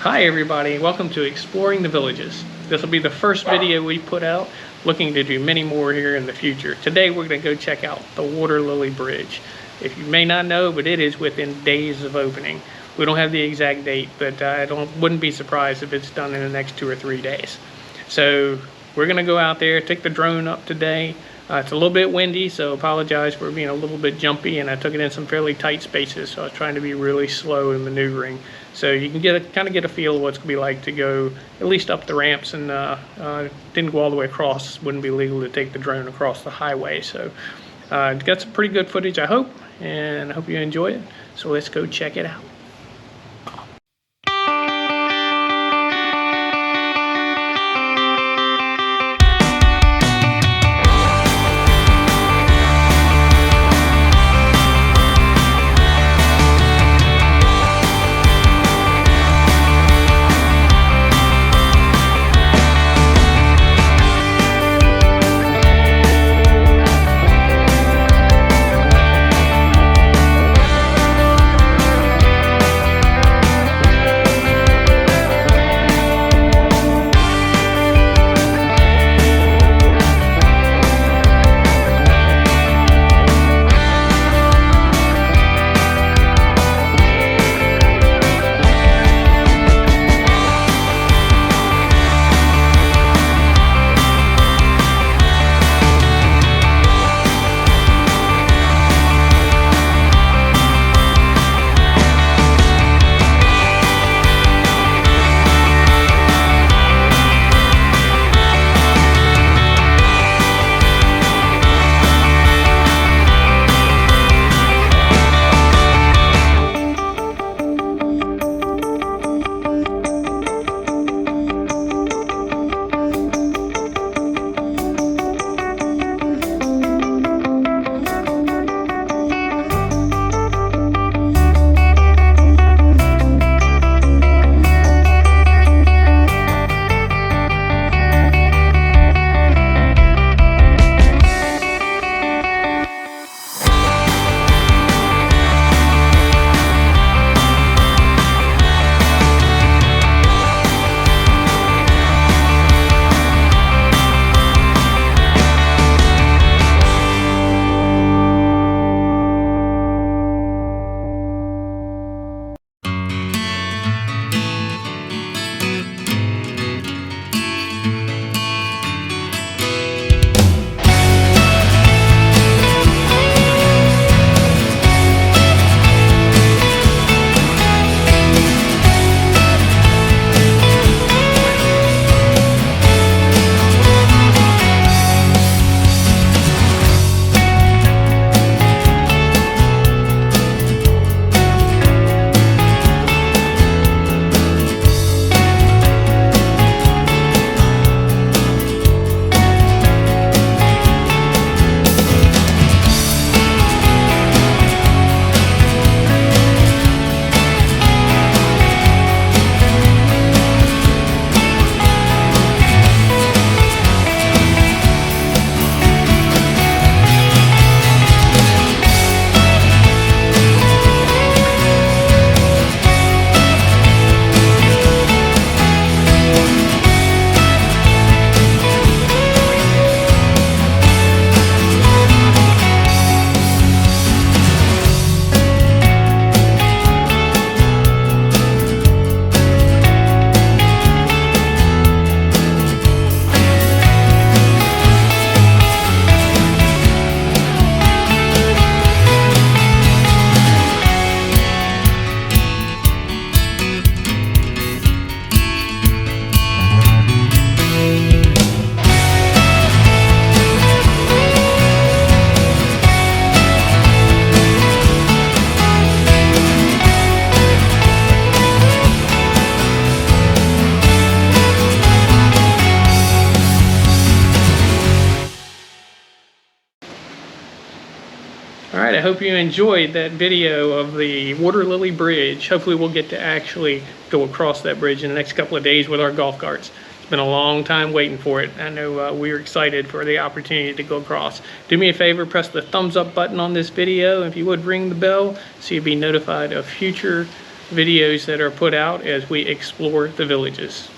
Hi everybody, welcome to Exploring the Villages. This will be the first video we put out, looking to do many more here in the future. Today we're going to go check out the Waterlily Bridge. If you may not know, but it is within days of opening. We don't have the exact date, but I wouldn't be surprised if it's done in the next 2 or 3 days. So we're going to go out there, take the drone up today. It's a little bit windy, so apologize for being a little bit jumpy, and I took it in some fairly tight spaces, so I was trying to be really slow in maneuvering. So you can kind of get a feel of what it's going to be like to go at least up the ramps, and didn't go all the way across. Wouldn't be legal to take the drone across the highway. So got some pretty good footage, I hope, and I hope you enjoy it. So let's go check it out. Alright, I hope you enjoyed that video of the Waterlily Bridge. Hopefully we'll get to actually go across that bridge in the next couple of days with our golf carts. It's been a long time waiting for it. I know we're excited for the opportunity to go across. Do me a favor, press the thumbs up button on this video. If you would, ring the bell so you'll be notified of future videos that are put out as we explore the villages.